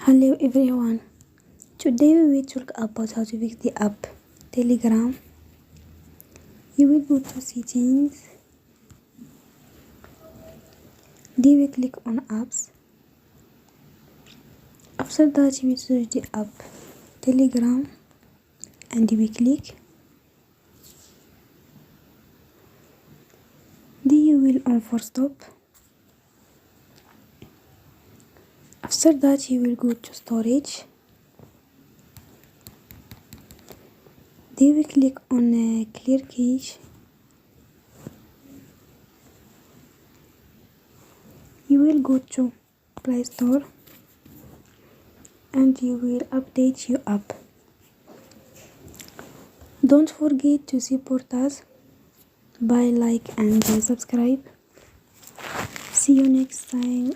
Hello everyone. Today we will talk about how to fix the app Telegram. You will go to settings. Then we click on apps. After that you will search the app Telegram and we click. Then you will on for stop. After that you will go to storage. Then we click on clear cache. You will go to Play Store and you will update your app. Don't forget to support us by like and subscribe. See you next time.